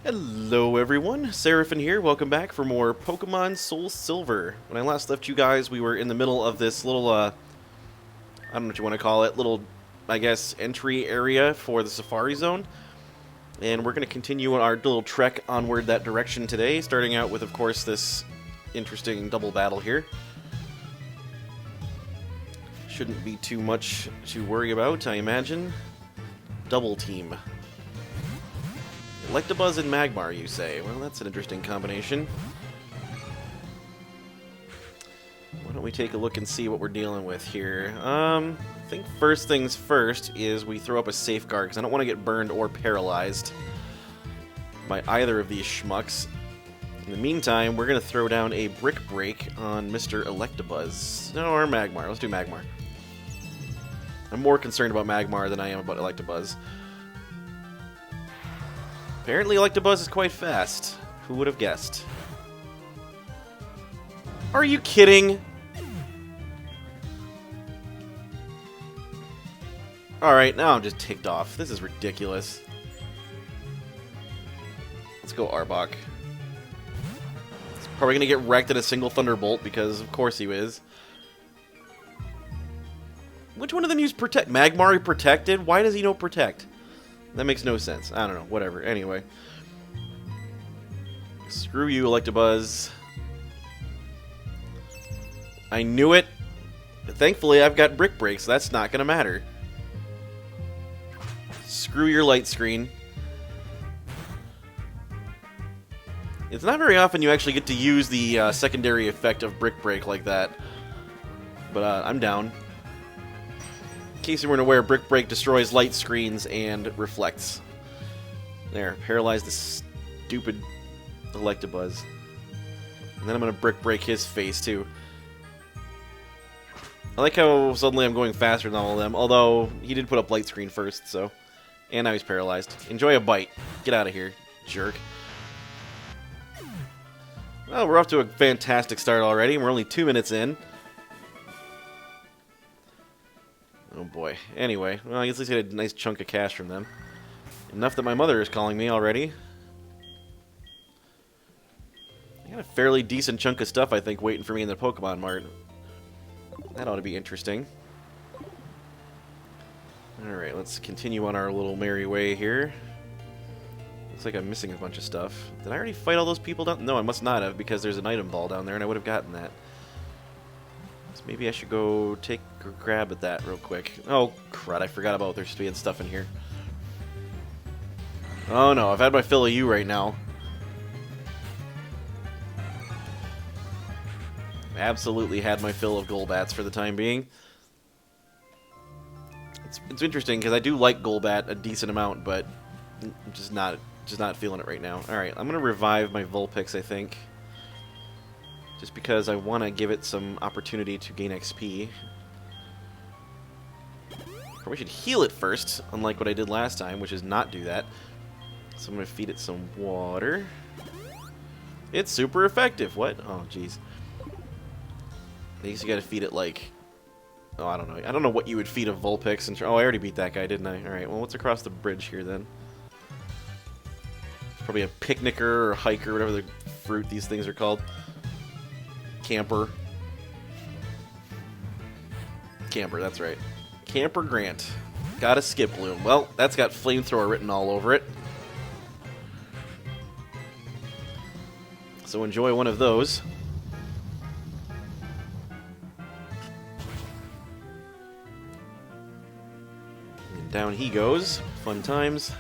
Hello everyone, Seraphin here, welcome back for more Pokémon Soul Silver. When I last left you guys, we were in the middle of this little, I don't know what you want to call it, little, I guess, entry area for the Safari Zone. And we're going to continue our little trek onward that direction today, starting out with, of course, this interesting double battle here. Shouldn't be too much to worry about, I imagine. Double team. Electabuzz and Magmar, you say? Well, that's an interesting combination. Why don't we take a look and see what we're dealing with here? I think first things first is we throw up a safeguard, because I don't want to get burned or paralyzed by either of these schmucks. In the meantime, we're going to throw down a Brick Break on Mr. Electabuzz. No, or Magmar. Let's do Magmar. I'm more concerned about Magmar than I am about Electabuzz. Apparently Electabuzz is quite fast. Who would have guessed? Are you kidding? Alright, now I'm just ticked off. This is ridiculous. Let's go Arbok. He's probably going to get wrecked in a single Thunderbolt, because of course he is. Which one of them used Protect? Magmar protected? Why does he know Protect? That makes no sense. I don't know. Whatever. Anyway. Screw you, Electabuzz. I knew it. But thankfully, I've got Brick Break, so that's not going to matter. Screw your light screen. It's not very often you actually get to use the secondary effect of Brick Break like that. But I'm down. In case you weren't aware, Brick Break destroys light screens and reflects. There, paralyze the stupid Electabuzz. And then I'm going to Brick Break his face, too. I like how suddenly I'm going faster than all of them, although he did put up light screen first, so... And now he's paralyzed. Enjoy a bite. Get out of here, jerk. Well, we're off to a fantastic start already. We're only 2 minutes in. Oh boy. Anyway, well, I guess at least I get a nice chunk of cash from them. Enough that my mother is calling me already. I got a fairly decent chunk of stuff, I think, waiting for me in the Pokemon Mart. That ought to be interesting. Alright, let's continue on our little merry way here. Looks like I'm missing a bunch of stuff. Did I already fight all those people down? No, I must not have, because there's an item ball down there, and I would have gotten that. So maybe I should go take a grab at that real quick. Oh, crud, I forgot about there being stuff in here. Oh no, I've had my fill of you right now. Absolutely had my fill of Golbats for the time being. It's interesting, because I do like Golbat a decent amount, but I'm just not feeling it right now. Alright, I'm going to revive my Vulpix, I think. Just because I want to give it some opportunity to gain XP. Probably should heal it first, unlike what I did last time, which is not do that. So I'm going to feed it some water. It's super effective. What? Oh, jeez. I guess you got to feed it like... Oh, I don't know. I don't know what you would feed a Vulpix. And oh, I already beat that guy, didn't I? Alright, well, what's across the bridge here, then? It's probably a picnicker or a hiker, whatever the fruit these things are called. Camper. Camper, that's right. Camper Grant. Got a Skip Bloom. Well, that's got Flamethrower written all over it. So enjoy one of those. And down he goes. Fun times.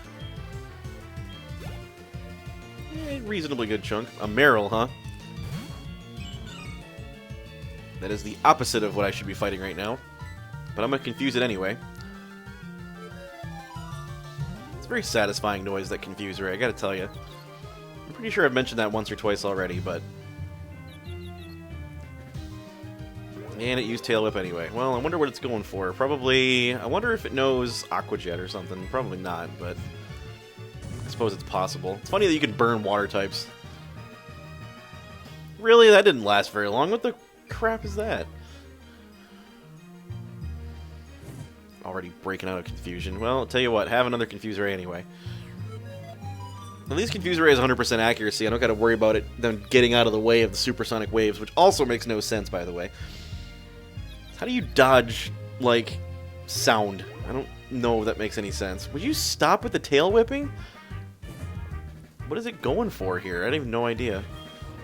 Reasonably good chunk. A Meryl, huh? That is the opposite of what I should be fighting right now. But I'm going to confuse it anyway. It's a very satisfying noise, that confuser, I gotta tell you. I'm pretty sure I've mentioned that once or twice already, but... And it used Tail Whip anyway. Well, I wonder what it's going for. Probably... I wonder if it knows Aqua Jet or something. Probably not, but... I suppose it's possible. It's funny that you can burn water types. Really? That didn't last very long. What the crap is that? Already breaking out of confusion. Well, I'll tell you what, have another Confuser anyway. At least Confuse Ray has 100% accuracy. I don't got to worry about it them getting out of the way of the supersonic waves, which also makes no sense, by the way. How do you dodge, like, sound? I don't know if that makes any sense. Would you stop with the tail whipping? What is it going for here? I have no idea.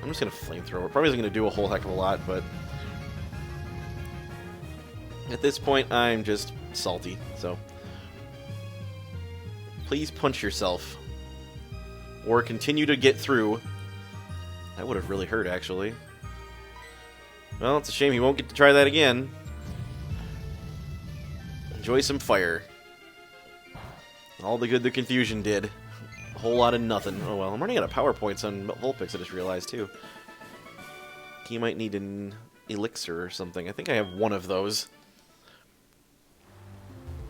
I'm just going to flamethrower. Probably isn't going to do a whole heck of a lot, but... at this point, I'm just salty, so... please punch yourself. Or continue to get through. That would have really hurt, actually. Well, it's a shame you won't get to try that again. Enjoy some fire. All the good the confusion did. A whole lot of nothing. Oh well, I'm running out of power points on Vulpix, I just realized, too. He might need an elixir or something. I think I have one of those.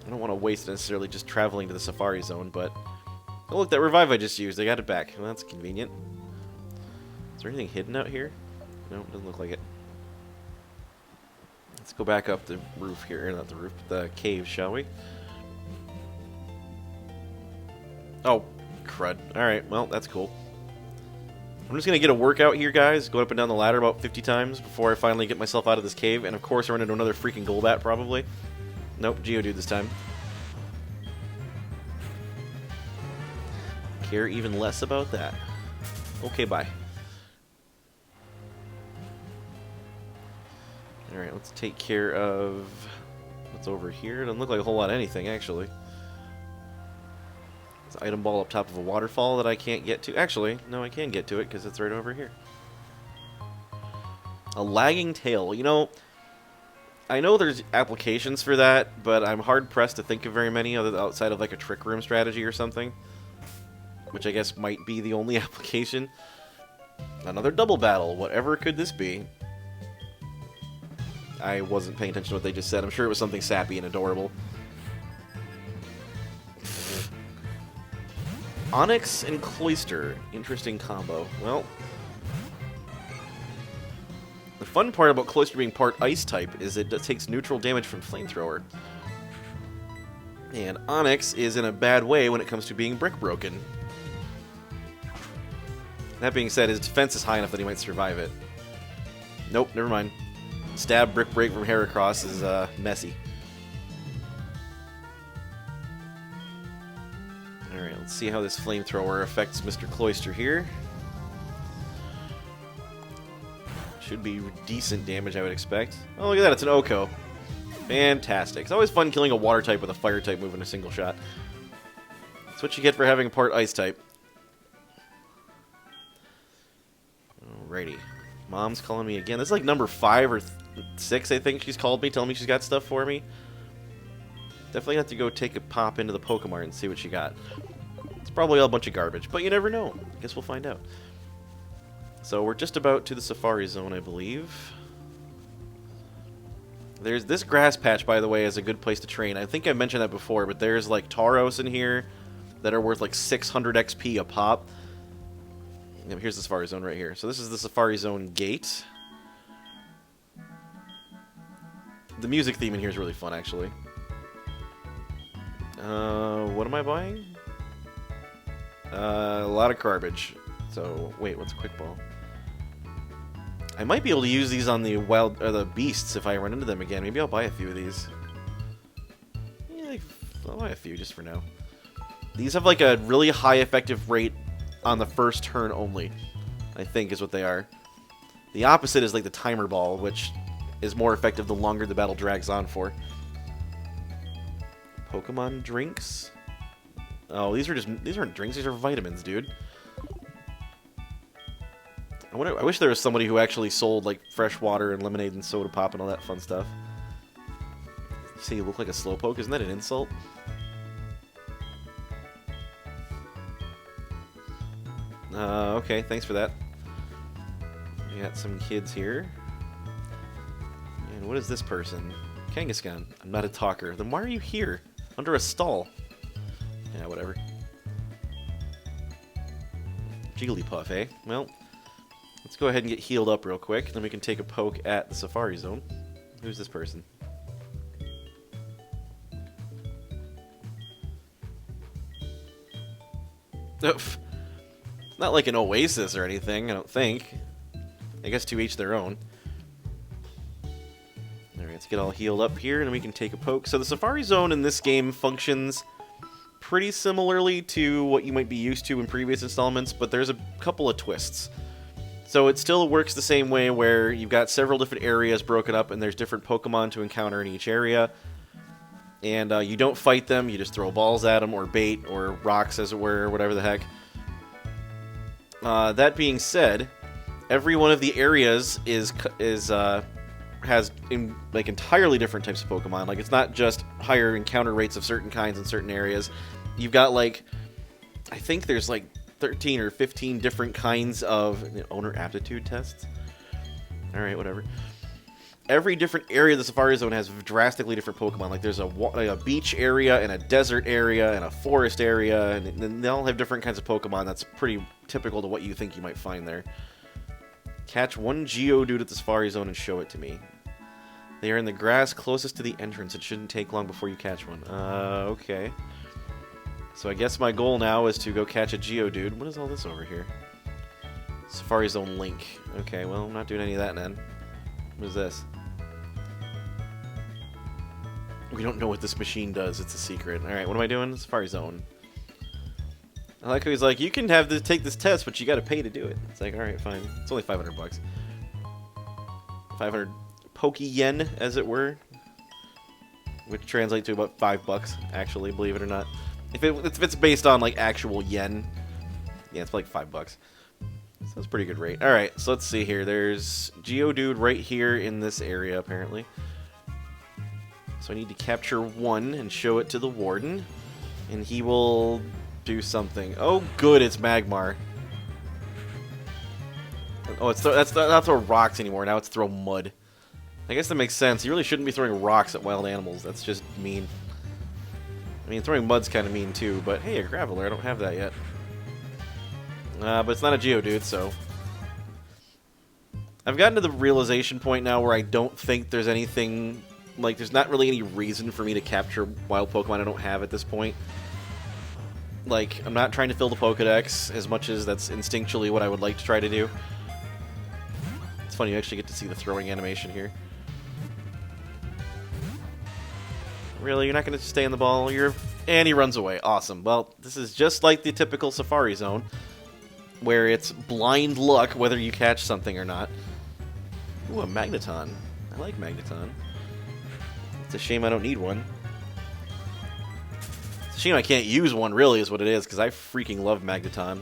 I don't want to waste necessarily just traveling to the Safari Zone, but... oh, look, that revive I just used. I got it back. Well, that's convenient. Is there anything hidden out here? No, doesn't look like it. Let's go back up the roof here. Not the roof, but the cave, shall we? Oh, crud. Alright, well, that's cool. I'm just going to get a workout here, guys. Go up and down the ladder about 50 times before I finally get myself out of this cave. And, of course, I run into another freaking Golbat, probably. Nope, Geodude this time. Care even less about that. Okay, bye. Alright, let's take care of what's over here. It doesn't look like a whole lot of anything, actually. There's an item ball up top of a waterfall that I can't get to. Actually, no, I can get to it because it's right over here. A lagging tail. You know, I know there's applications for that, but I'm hard-pressed to think of very many other outside of like a Trick Room strategy or something. Which I guess might be the only application. Another double battle. Whatever could this be? I wasn't paying attention to what they just said. I'm sure it was something sappy and adorable. Onyx and Cloyster. Interesting combo. Well, the fun part about Cloyster being part Ice type is it takes neutral damage from Flamethrower. And Onyx is in a bad way when it comes to being brick broken. That being said, his defense is high enough that he might survive it. Nope, never mind. Stab Brick Break from Heracross is messy. Alright, let's see how this Flamethrower affects Mr. Cloyster here. Should be decent damage, I would expect. Oh, look at that, it's an Oko. Fantastic. It's always fun killing a Water type with a Fire type move in a single shot. That's what you get for having a part Ice type. Alrighty. Mom's calling me again. This is like number 5 or 6, I think she's called me, telling me she's got stuff for me. Definitely have to go take a pop into the Pokemart and see what she got. It's probably all a bunch of garbage, but you never know. Guess we'll find out. So we're just about to the Safari Zone, I believe. There's this grass patch, by the way, is a good place to train. I think I mentioned that before, but there's like Tauros in here that are worth like 600 XP a pop. Yep, here's the Safari Zone right here. So this is the Safari Zone gate. The music theme in here is really fun, actually. What am I buying? A lot of garbage. So, wait, what's a quick ball? I might be able to use these on the the beasts if I run into them again. Maybe I'll buy a few of these. Yeah, I'll buy a few just for now. These have like a really high effective rate on the first turn only, I think is what they are. The opposite is like the timer ball, which is more effective the longer the battle drags on for. Pokemon drinks? Oh, these aren't drinks, these are vitamins, dude. I wish there was somebody who actually sold like fresh water and lemonade and soda pop and all that fun stuff. You say you look like a slowpoke? Isn't that an insult? Okay, thanks for that. We got some kids here. And what is this person? Kangaskhan. I'm not a talker. Then why are you here? Under a stall. Yeah, whatever. Jigglypuff, eh? Well, let's go ahead and get healed up real quick. Then we can take a poke at the Safari Zone. Who's this person? Oof. It's not like an oasis or anything, I don't think. I guess to each their own. Alright, let's get all healed up here, and we can take a poke. So the Safari Zone in this game functions pretty similarly to what you might be used to in previous installments, but there's a couple of twists. So it still works the same way, where you've got several different areas broken up, and there's different Pokemon to encounter in each area. And you don't fight them, you just throw balls at them, or bait, or rocks, as it were, or whatever the heck. That being said, every one of the areas has entirely different types of Pokemon. Like, it's not just higher encounter rates of certain kinds in certain areas. You've got, like, I think there's like 13 or 15 different kinds of owner aptitude tests. Alright, whatever. Every different area of the Safari Zone has drastically different Pokemon. Like, there's a beach area, and a desert area, and a forest area, and they all have different kinds of Pokemon. That's pretty typical to what you think you might find there. Catch one Geodude at the Safari Zone and show it to me. They are in the grass closest to the entrance. It shouldn't take long before you catch one. Okay. So I guess my goal now is to go catch a Geodude. What is all this over here? Safari Zone link. Okay, well, I'm not doing any of that then. What is this? We don't know what this machine does. It's a secret. Alright, what am I doing? Safari Zone. I like how he's like, you can take this test, but you gotta pay to do it. It's like, alright, fine. It's only 500 bucks. 500 Poke-yen, as it were. Which translates to about $5, actually, believe it or not. If it's based on, like, actual yen, yeah, it's like $5. So that's a pretty good rate. Alright, so let's see here. There's Geodude right here in this area, apparently. So I need to capture one and show it to the Warden. And he will do something. Oh, good, it's Magmar. Oh, that's not throw rocks anymore. Now it's throw mud. I guess that makes sense. You really shouldn't be throwing rocks at wild animals. That's just mean. I mean, throwing mud's kind of mean too, but hey, a Graveler. I don't have that yet. But it's not a Geodude, so... I've gotten to the realization point now where I don't think there's anything... Like, there's not really any reason for me to capture wild Pokemon I don't have at this point. Like, I'm not trying to fill the Pokedex as much as that's instinctually what I would like to try to do. It's funny, you actually get to see the throwing animation here. Really? You're not going to stay in the ball? And he runs away. Awesome. Well, this is just like the typical Safari Zone, where it's blind luck whether you catch something or not. Ooh, a Magneton. I like Magneton. It's a shame I don't need one. It's a shame I can't use one, really, is what it is, because I freaking love Magneton.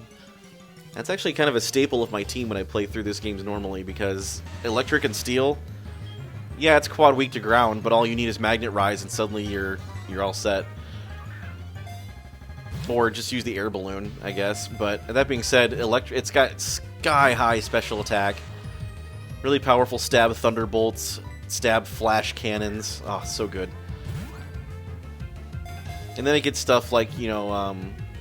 That's actually kind of a staple of my team when I play through this games normally, because Electric and Steel, yeah, it's quad weak to ground, but all you need is Magnet Rise, and suddenly you're all set. Or just use the air balloon, I guess. But that being said, it's got sky-high special attack, really powerful stab thunderbolts, stab flash cannons. Oh, so good. And then it gets stuff like, you know,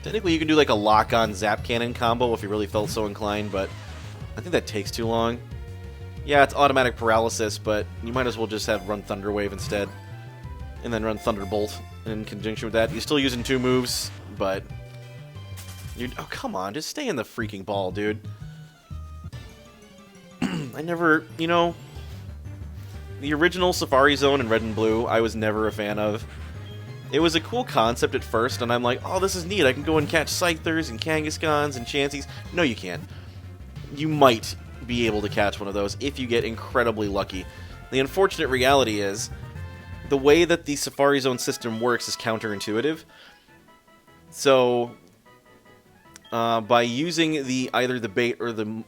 technically you can do like a lock-on zap cannon combo if you really felt so inclined, but I think that takes too long. Yeah, it's automatic paralysis, but you might as well just have run Thunder Wave instead. And then run Thunderbolt in conjunction with that. You're still using 2 moves, but... oh, come on, just stay in the freaking ball, dude. I never, you know... The original Safari Zone in Red and Blue, I was never a fan of. It was a cool concept at first, and I'm like, oh, this is neat. I can go and catch Scythers and Kangaskhans and Chanseys. No, you can't. You might be able to catch one of those if you get incredibly lucky. The unfortunate reality is, the way that the Safari Zone system works is counterintuitive. So, by using either the bait or the...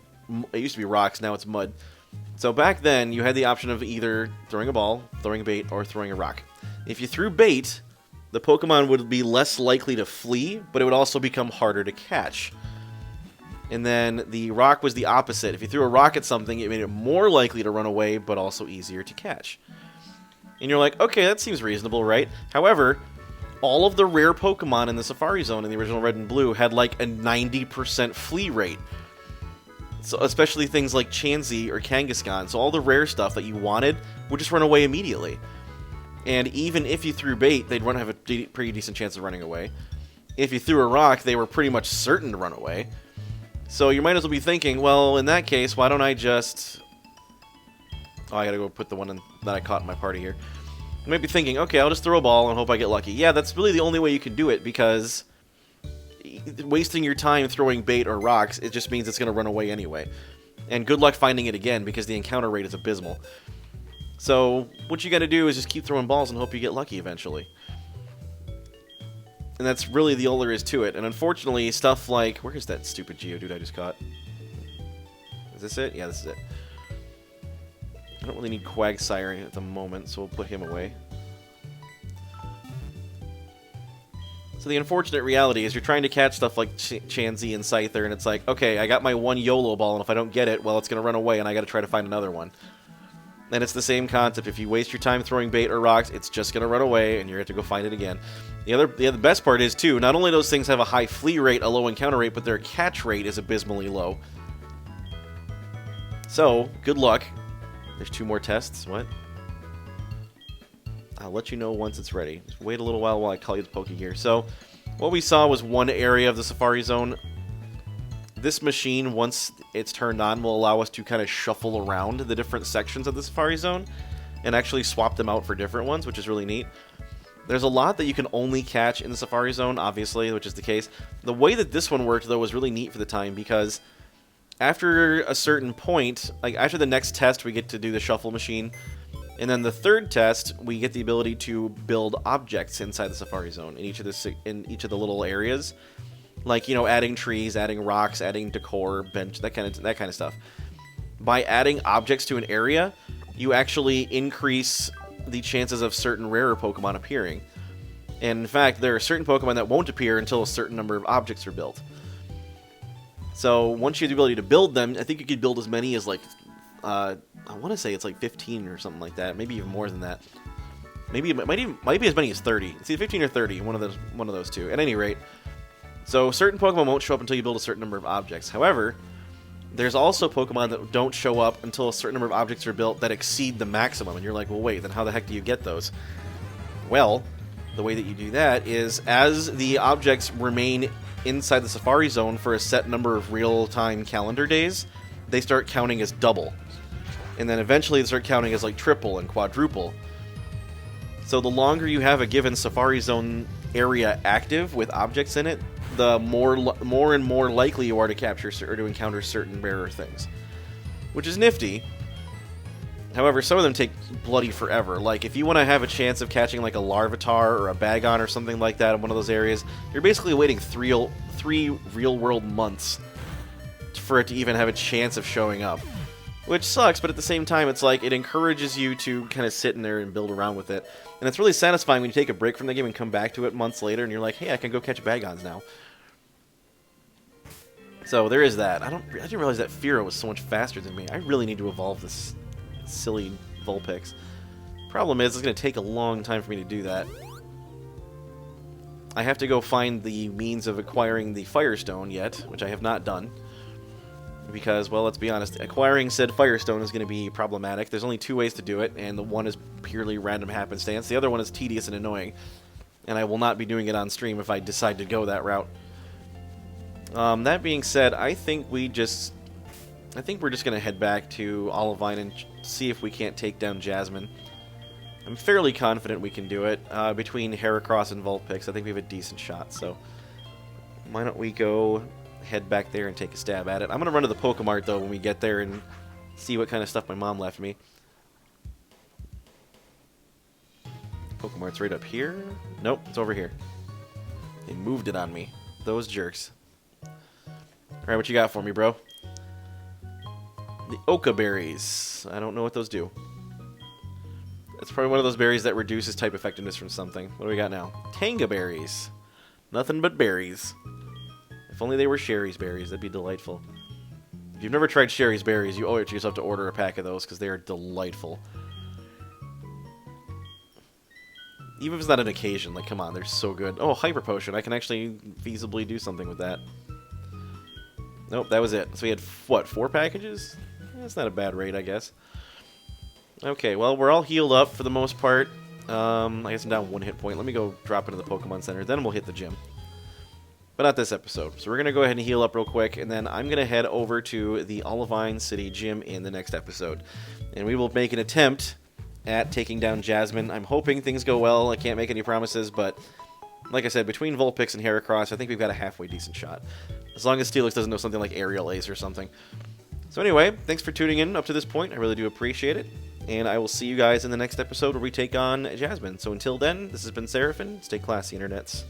It used to be rocks, now it's mud. So back then, you had the option of either throwing a ball, throwing a bait, or throwing a rock. If you threw bait, the Pokemon would be less likely to flee, but it would also become harder to catch. And then the rock was the opposite. If you threw a rock at something, it made it more likely to run away, but also easier to catch. And you're like, okay, that seems reasonable, right? However, all of the rare Pokemon in the Safari Zone in the original Red and Blue had like a 90% flee rate. So especially things like Chansey or Kangaskhan. So all the rare stuff that you wanted would just run away immediately. And even if you threw bait, they'd have a pretty decent chance of running away. If you threw a rock, they were pretty much certain to run away. So you might as well be thinking, well, in that case, why don't I just... Oh, I gotta go put the one that I caught in my party here. You might be thinking, okay, I'll just throw a ball and hope I get lucky. Yeah, that's really the only way you can do it, because wasting your time throwing bait or rocks, it just means it's going to run away anyway. And good luck finding it again, because the encounter rate is abysmal. So what you got to do is just keep throwing balls and hope you get lucky eventually. And that's really all there is to it. And unfortunately, stuff like... Where is that stupid Geodude I just caught? Is this it? Yeah, this is it. I don't really need Quagsire at the moment, so we'll put him away. So the unfortunate reality is you're trying to catch stuff like Chansey and Scyther, and it's like, okay, I got my one YOLO ball, and if I don't get it, well, it's going to run away, and I got to try to find another one. And it's the same concept. If you waste your time throwing bait or rocks, it's just going to run away, and you're going to have to go find it again. The best part is, too, not only those things have a high flee rate, a low encounter rate, but their catch rate is abysmally low. So, good luck. There's 2 more tests. What? I'll let you know once it's ready. Just wait a little while I call you the Pokegear. So, what we saw was one area of the Safari Zone. This machine, once it's turned on, will allow us to kind of shuffle around the different sections of the Safari Zone and actually swap them out for different ones, which is really neat. There's a lot that you can only catch in the Safari Zone, obviously, which is the case. The way that this one worked, though, was really neat for the time, because after a certain point, like after the next test, we get to do the shuffle machine. And then the third test, we get the ability to build objects inside the Safari Zone in each of the little areas, like, you know, adding trees, adding rocks, adding decor, bench, that kind of stuff. By adding objects to an area, you actually increase the chances of certain rarer Pokemon appearing. And in fact, there are certain Pokemon that won't appear until a certain number of objects are built. So once you have the ability to build them, I think you could build as many as like I want to say it's like 15 or something like that. Maybe even more than that. Maybe it might be as many as 30. It's either 15 or 30. One of those two. At any rate, so certain Pokemon won't show up until you build a certain number of objects. However, there's also Pokemon that don't show up until a certain number of objects are built that exceed the maximum. And you're like, well, wait, then how the heck do you get those? Well, the way that you do that is as the objects remain inside the Safari Zone for a set number of real-time calendar days, they start counting as double. And then eventually they start counting as like triple and quadruple. So the longer you have a given Safari Zone area active with objects in it, the more and more likely you are to capture or to encounter certain rarer things. Which is nifty. However, some of them take bloody forever. Like, if you want to have a chance of catching like a Larvitar or a Bagon or something like that in one of those areas, you're basically waiting three real-world months for it to even have a chance of showing up. Which sucks, but at the same time, it's like, it encourages you to kind of sit in there and build around with it. And it's really satisfying when you take a break from the game and come back to it months later, and you're like, hey, I can go catch Bagons now. So, there is that. I didn't realize that Fearow was so much faster than me. I really need to evolve this silly Vulpix. Problem is, it's going to take a long time for me to do that. I have to go find the means of acquiring the Firestone yet, which I have not done. Because, well, let's be honest, acquiring said Firestone is going to be problematic. There's only 2 ways to do it, and the one is purely random happenstance. The other one is tedious and annoying, and I will not be doing it on stream if I decide to go that route. That being said, I think we're just going to head back to Olivine and see if we can't take down Jasmine. I'm fairly confident we can do it. Between Heracross and Vulpix, I think we have a decent shot, so why don't we go head back there and take a stab at it. I'm going to run to the Pokemart, though, when we get there and see what kind of stuff my mom left me. Pokemart's right up here. Nope, it's over here. They moved it on me. Those jerks. Alright, what you got for me, bro? The Oka Berries. I don't know what those do. It's probably one of those berries that reduces type effectiveness from something. What do we got now? Tanga Berries. Nothing but berries. If only they were Sherry's berries, that'd be delightful. If you've never tried Sherry's berries, you owe it to yourself to order a pack of those, because they are delightful. Even if it's not an occasion, like, come on, they're so good. Oh, Hyper Potion. I can actually feasibly do something with that. Nope, that was it. So we had, what, 4 packages? That's not a bad rate, I guess. Okay, well, we're all healed up for the most part. I guess I'm down 1 hit point. Let me go drop into the Pokemon Center, then we'll hit the gym. but not this episode. So we're going to go ahead and heal up real quick, and then I'm going to head over to the Olivine City Gym in the next episode. And we will make an attempt at taking down Jasmine. I'm hoping things go well. I can't make any promises, but like I said, between Vulpix and Heracross, I think we've got a halfway decent shot. As long as Steelix doesn't know something like Aerial Ace or something. So anyway, thanks for tuning in up to this point. I really do appreciate it. And I will see you guys in the next episode where we take on Jasmine. So until then, this has been Seraphin. Stay classy, internets.